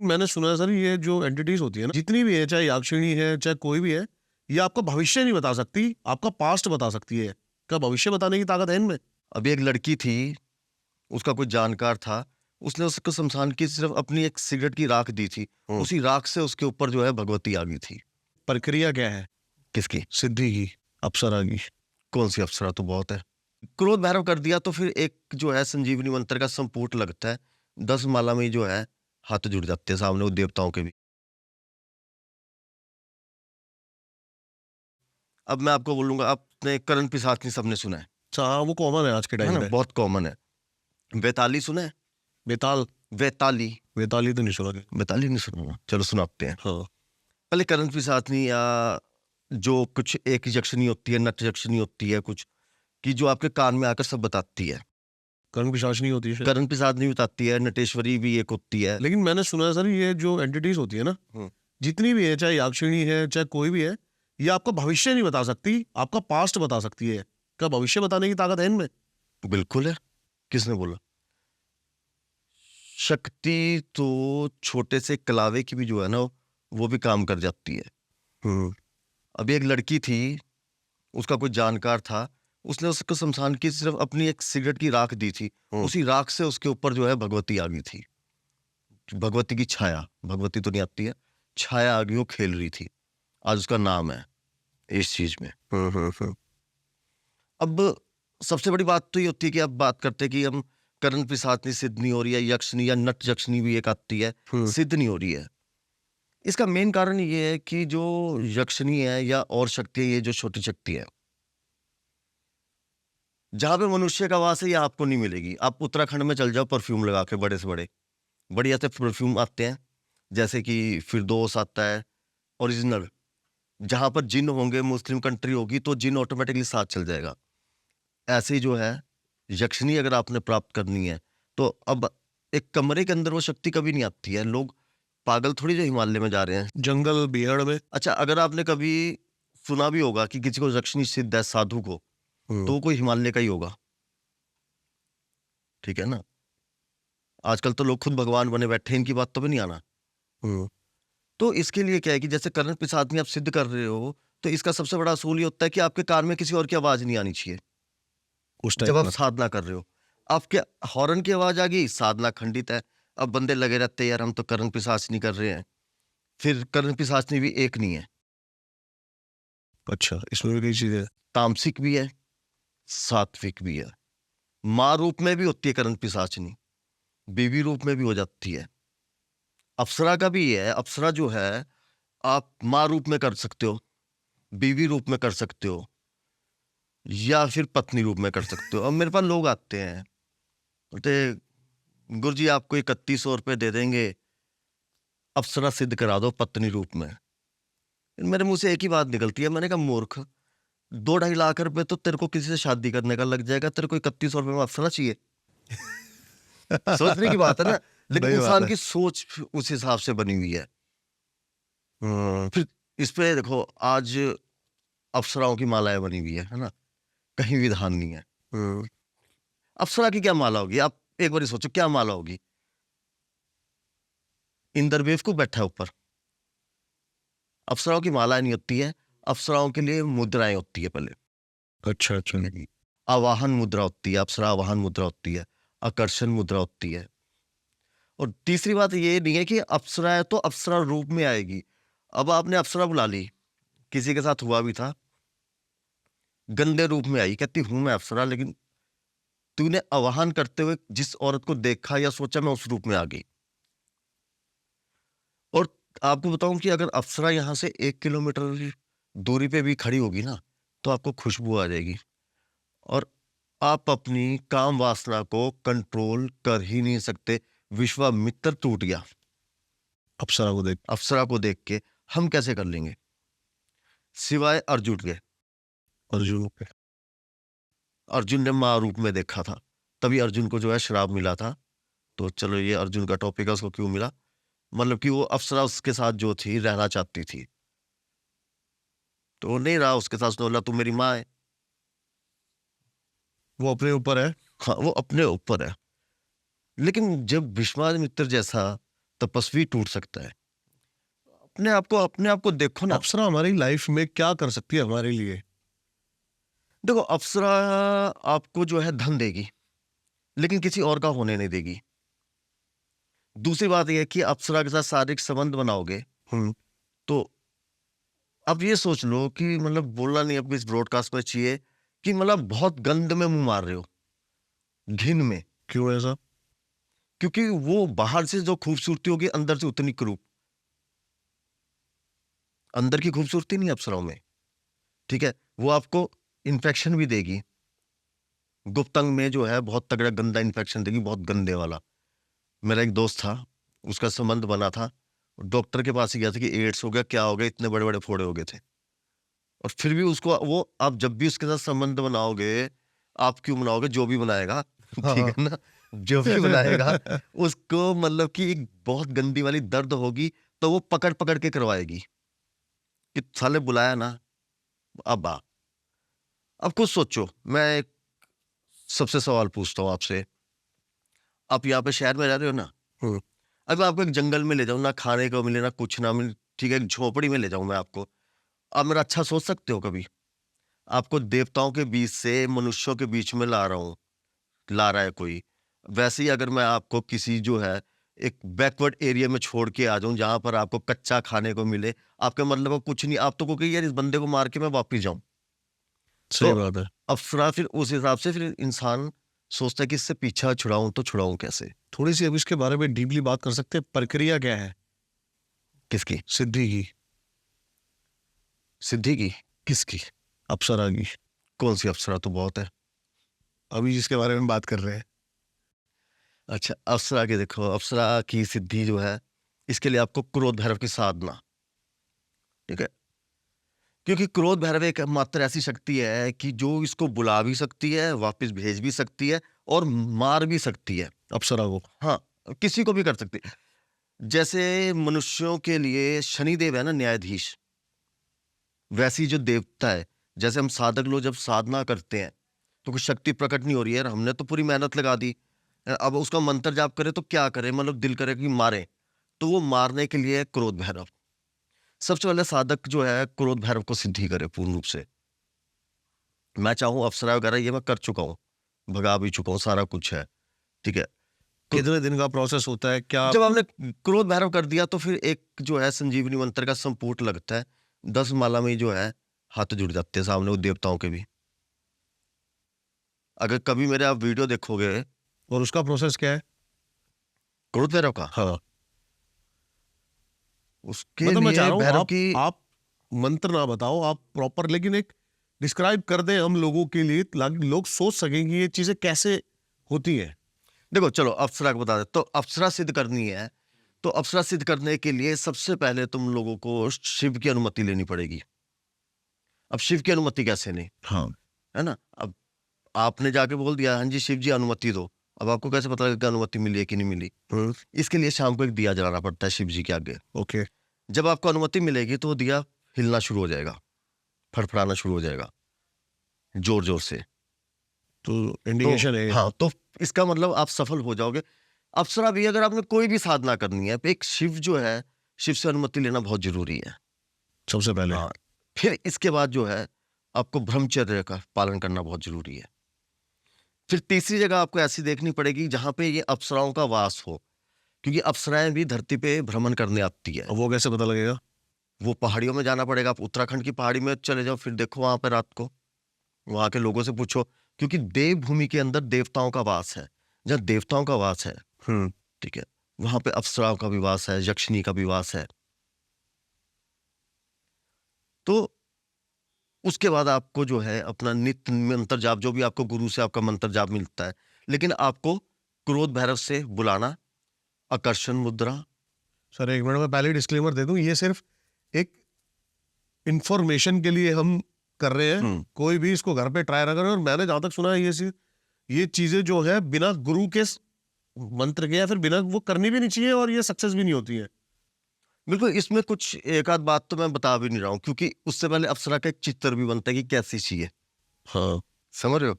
मैंने सुना है सर, ये जो एंटिटीज होती है ना, जितनी भी है, चाहे याक्षिणी है चाहे कोई भी है, ये आपका भविष्य नहीं बता सकती, आपका पास्ट बता सकती है। क्या भविष्य बताने की ताकत है इनमें? अभी एक लड़की थी, उसका कोई जानकार था, उसने उसको शमशान की सिर्फ अपनी एक सिगरेट की राख दी थी। उसी राख से उसके ऊपर जो है भगवती आ गई थी। प्रक्रिया क्या है? किसकी? सिद्धि की, अप्सरा की। कौन सी अप्सरा, तो बहुत है। क्रोध भैरव कर दिया तो फिर एक जो है संजीवनी मंत्र का संपुट लगता है, 10 माला में ही जो है हाथ जुड़ जाते हैं सामने वो देवताओं के भी। अब मैं आपको बोलूँगा, आपने करण पिशाचनी सबने सुना अच्छा हाँ, वो कॉमन है आज के है टाइम ना? पे। बहुत कॉमन है। वैताली सुना है? बेताल? वैताली? बेताली तो नहीं सुना कहीं। वैताली नहीं सुना ना? चलो सुनाते हैं। हाँ। पहले करण पिशाचनी या जो कुछ एक यक्षिणी होती है, नट यक्षिणी होती है कुछ, कि जो आपके कान में आकर सब बताती है। कर्ण पिशाच नहीं होती है शायद। करण पिशाचनी बताती है, नटेश्वरी भी एक होती है। लेकिन मैंने सुना है सर, ये जो एंटिटीज होती है ना, हुँ। जितनी भी है, चाहे याक्षिणी है चाहे कोई भी है, ये आपका भविष्य नहीं बता सकती, आपका पास्ट बता सकती है। क्या भविष्य बताने की ताकत है इनमें? बिल्कुल है। किसने बोला? शक्ति तो छोटे से कलावे की भी जो है ना, वो भी काम कर जाती है। हम्म। अभी एक लड़की थी, उसका कोई जानकार था, उसने उसको शमशान की सिर्फ अपनी एक सिगरेट की राख दी थी। उसी राख से उसके ऊपर जो है भगवती आ गई थी। भगवती की छाया, भगवती तो नहीं आती है, छाया आ गई, वो खेल रही थी। आज उसका नाम है इस चीज में। अब सबसे बड़ी बात तो ये होती है कि अब बात करते हैं कि हम करण पिशाचनी सिद्ध नहीं हो रही है, यक्षिणी या नट यक्षिणी भी एक आती है, सिद्ध नहीं हो रही है। इसका मेन कारण ये है कि जो यक्षिणी है या और शक्ति है, ये जो छोटी शक्ति है, जहां पे मनुष्य का वास है, ये आपको नहीं मिलेगी। आप उत्तराखंड में चल जाओ, परफ्यूम लगा के बड़े से बड़े बढ़िया से परफ्यूम आते हैं, जैसे कि फिरदौस आता है ओरिजिनल। जहां पर जिन होंगे, मुस्लिम कंट्री होगी, तो जिन ऑटोमेटिकली साथ चल जाएगा। ऐसे ही जो है यक्षिणी अगर आपने प्राप्त करनी है, तो अब एक कमरे के अंदर वो शक्ति कभी नहीं आती है। लोग पागल थोड़ी जो हिमालय में जा रहे हैं। जंगल बिहड़ में। अच्छा, अगर आपने कभी सुना भी होगा कि किसी को यक्षिणी सिद्ध है साधु को, तो वो कोई हिमालय का ही होगा। ठीक है ना? आजकल तो लोग खुद भगवान बने बैठे हैं, इनकी बात तो भी नहीं आना। तो इसके लिए क्या है कि जैसे करण पिशाचनी आप सिद्ध कर रहे हो, तो इसका सबसे बड़ा असूल ये होता है कि आपके कान में किसी और की आवाज नहीं आनी चाहिए। उस जब टाइप आप का। साधना कर रहे हो, आपके हॉर्न की आवाज आ गई, साधना खंडित है। अब बंदे लगे रहते हैं, यार हम तो करण पिशाचनी कर रहे हैं। फिर करण पिशाचनी भी एक नहीं है, अच्छा, इसमें भी कई चीजें। तामसिक भी है, सात्विक भी है। माँ रूप में भी होती है करण पिशाचनी, बीवी रूप में भी हो जाती है। अप्सरा का भी है। अप्सरा जो है, आप माँ रूप में कर सकते हो, बीवी रूप में कर सकते हो, या फिर पत्नी रूप में कर सकते हो। अब मेरे पास लोग आते हैं, बोलते गुरुजी आपको 3100 रुपये दे देंगे, अप्सरा सिद्ध करा दो पत्नी रूप में। मेरे मुंह से एक ही बात निकलती है, मैंने कहा मूर्ख, 2-2.5 लाख रुपए तो तेरे को किसी से शादी करने का लग जाएगा, तेरे को 3100 रुपये में अप्सरा चाहिए? सोचने की बात है ना। लेकिन सही बात इंसान है। की सोच उस हिसाब से बनी हुई है। फिर इस पे देखो, आज अप्सराओं की मालाएं बनी हुई है ना? कहीं विधान नहीं है। अप्सरा की क्या माला होगी? आप एक बार सोचो, क्या माला होगी? इंद्र बेवकूफ बैठा है ऊपर। अप्सराओं की मालाएं नहीं होती है, अप्सराओं के लिए मुद्राएं होती है पहले। अच्छा अच्छा। आवाहन मुद्रा होती है, अप्सरा आवाहन मुद्रा होती है, आकर्षण मुद्रा होती है। और तीसरी बात ये नहीं है कि अप्सरा है तो अप्सरा रूप में आएगी। अब आपने अप्सरा बुला ली, किसी के साथ हुआ भी था, गंदे रूप में आई, कहती हूं मैं अप्सरा, लेकिन तूने आवाहन करते हुए जिस औरत को देखा या सोचा, मैं उस रूप में आ गई। और आपको बताऊं कि अगर अप्सरा यहां से 1 किलोमीटर दूरी पे भी खड़ी होगी ना, तो आपको खुशबू आ जाएगी। और आप अपनी काम वासना को कंट्रोल कर ही नहीं सकते। विश्वामित्र टूट गया अप्सरा को देख। अप्सरा को देख के, हम कैसे कर लेंगे? सिवाय अर्जुन के। अर्जुन पे। अर्जुन ने माँ रूप में देखा था, तभी अर्जुन को जो है श्राप मिला था। तो चलो, ये अर्जुन का टॉपिक है, उसको क्यों मिला? मतलब कि वो अप्सरा उसके साथ जो थी रहना चाहती थी, तो वो नहीं रहा उसके साथ। उसने बोला तू मेरी माँ है। वो अपने ऊपर है। हाँ, वो अपने ऊपर है। लेकिन जब विश्वामित्र जैसा तपस्वी टूट सकता है। अपने आप को देखो ना। अप्सरा हमारी लाइफ में क्या कर सकती है हमारे लिए? देखो, अप्सरा आपको जो है धन देगी, लेकिन किसी और का होने नहीं देगी। दूसरी बात यह है कि अप्सरा के साथ शारीरिक संबंध बनाओगे हम्म तो अब ये सोच लो कि मतलब बोलना नहीं अब इस ब्रॉडकास्ट में चाहिए कि मतलब बहुत गंद में मुंह मार रहे हो, घिन में। क्यों ऐसा? क्योंकि वो बाहर से जो खूबसूरती होगी अंदर से उतनी क्रूप। अंदर की खूबसूरती नहीं है अप्सराओं में, ठीक है? वो आपको इन्फेक्शन भी देगी। गुप्तंग में जो है बहुत तगड़ा गंदा इन्फेक्शन देगी, बहुत गंदे वाला। मेरा एक दोस्त था, उसका संबंध बना था, डॉक्टर के पास ही गया था कि एड्स हो गया, क्या हो गया, इतने बड़े बड़े फोड़े हो गए थे। और फिर भी उसको वो, आप जब भी उसके साथ संबंध बनाओगे, आप क्यों बनाओगे, जो भी बनाएगा ठीक है ना, जो भी बनाएगा उसको मतलब कि एक बहुत गंदी वाली दर्द होगी, तो वो पकड़ पकड़ के करवाएगी कि साले बुलाया ना, अब आ। अब कुछ सोचो, मैं एक सबसे सवाल पूछता हूँ आपसे। आप यहाँ पे शहर में रह रहे हो ना, हम्म अब मैं आपको एक जंगल में ले जाऊँ, ना खाने को मिले ना कुछ ना मिले, ठीक है, एक झोपड़ी में ले जाऊँ मैं आपको, आप मेरा अच्छा सोच सकते हो कभी? आपको देवताओं के बीच से मनुष्यों के बीच में ला रहा है कोई। वैसे ही अगर मैं आपको किसी जो है एक बैकवर्ड एरिया में छोड़ के आ जाऊं जहां पर आपको कच्चा खाने को मिले, आपके मतलब को कुछ नहीं, आप तो कहोगे यार इस बंदे को मार के मैं वापिस जाऊं। तो सही बात है। अप्सरा फिर उस हिसाब से फिर इंसान सोचता है कि इससे पीछा छुड़ाऊं, तो छुड़ाऊं कैसे? थोड़ी सी अब इसके बारे में डीपली बात कर सकते हैं, प्रक्रिया क्या है किसकी? सिद्धि की? सिद्धि की? किसकी? अप्सरा की। कौन सी अप्सरा? तो बहुत है। अभी जिसके बारे में बात कर रहे हैं। अच्छा, अप्सरा की देखो, अप्सरा की सिद्धि जो है, इसके लिए आपको क्रोध भैरव की साधना, ठीक है? क्योंकि क्रोध भैरव एक मात्र ऐसी शक्ति है कि जो इसको बुला भी सकती है, वापस भेज भी सकती है और मार भी सकती है। अप्सरा को? हाँ, किसी को भी कर सकती है। जैसे मनुष्यों के लिए शनिदेव है ना न्यायाधीश, वैसी जो देवता है, जैसे हम साधक लोग जब साधना करते हैं तो कुछ शक्ति प्रकट नहीं हो रही है, यार हमने तो पूरी मेहनत लगा दी, अब उसका मंत्र जाप करे तो क्या करे, मतलब दिल करे कि मारे, तो वो मारने के लिए क्रोध भैरव। सबसे पहले साधक जो है क्रोध भैरव को सिद्धि करे पूर्ण रूप से। मैं चाहूँ अप्सरा वगैरह ये मैं कर चुका हूँ, भगा भी चुका हूँ, सारा कुछ है, ठीक है? तो कितने दिन का प्रोसेस होता है क्या? जब हमने क्रोध भैरव कर दिया तो फिर एक जो है संजीवनी मंत्र का संपुट लगता है, 10 माला में ही जो है हाथ जुड़ जाते हैं सामने वो देवताओं के भी। अगर कभी मेरे आप वीडियो देखोगे और उसका प्रोसेस क्या है? क्रोध भैरव का, हाँ, उसके मतलब मैं चाह लिए रहा हूँ भैरव की, आप मंत्र ना बताओ, आप प्रॉपर लेकिन एक डिस्क्राइब कर दें हम लोगों के लिए, ताकि लोग सोच सकें कि ये चीजें कैसे होती हैं। देखो चलो अप्सरा को बता दे। तो अप्सरा सिद्ध करनी है, तो अप्सरा सिद्ध करने के लिए सबसे पहले तुम लोगों को शिव की अनुमति लेनी पड़ेगी। अब शिव की अनुमति कैसे लें, हाँ, है ना? अब आपने जाके बोल दिया हाँ जी शिव जी अनुमति दो, अब आपको कैसे पता लगेगा अनुमति मिली है कि नहीं मिली? इसके लिए शाम को एक दिया जलाना पड़ता है शिव जी के आगे। ओके। जब आपको अनुमति मिलेगी तो वो दिया हिलना शुरू हो जाएगा, फड़फड़ाना शुरू हो जाएगा जोर जोर से। तो इंडिकेशन है। हाँ, तो इसका मतलब आप सफल हो जाओगे। अप्सरा भी अगर आपने कोई भी साधना करनी है, एक शिव जो है, शिव से अनुमति लेना बहुत जरूरी है। सबसे पहले। हाँ, फिर इसके बाद जो है आपको ब्रह्मचर्य का पालन करना बहुत जरूरी है। फिर तीसरी जगह आपको ऐसी देखनी पड़ेगी जहां पे ये अप्सराओं का वास हो, क्योंकि अप्सराएं भी धरती पे भ्रमण करने आती है। अब वो कैसे पता लगेगा? वो पहाड़ियों में जाना पड़ेगा, आप उत्तराखंड की पहाड़ी में चले जाओ, फिर देखो वहां पे रात को, वहां के लोगों से पूछो, क्योंकि देवभूमि के अंदर देवताओं का वास है। जहाँ देवताओं का वास है, ठीक है, वहां पे अप्सराओं का भी वास है, यक्षिणी का भी वास है। तो उसके बाद आपको जो है अपना नित्य मंत्र जाप, जो भी आपको गुरु से आपका मंत्र जाप मिलता है, लेकिन आपको क्रोध भैरव से बुलाना, आकर्षण मुद्रा। सर एक मिनट में पहले डिस्क्लेमर दे दूं, ये सिर्फ एक इंफॉर्मेशन के लिए हम कर रहे हैं, कोई भी इसको घर पे ट्राई ना करे। और मैंने जहां तक सुना है ये चीजें जो है बिना गुरु के मंत्र के या फिर बिना वो करनी भी नहीं चाहिए, और ये सक्सेस भी नहीं होती है। बिल्कुल, इसमें कुछ एक आध बात तो मैं बता भी नहीं रहा हूँ, क्योंकि उससे पहले अप्सरा का एक चित्र भी बनता है कि कैसी चाहिए, हाँ, समझ रहे हो?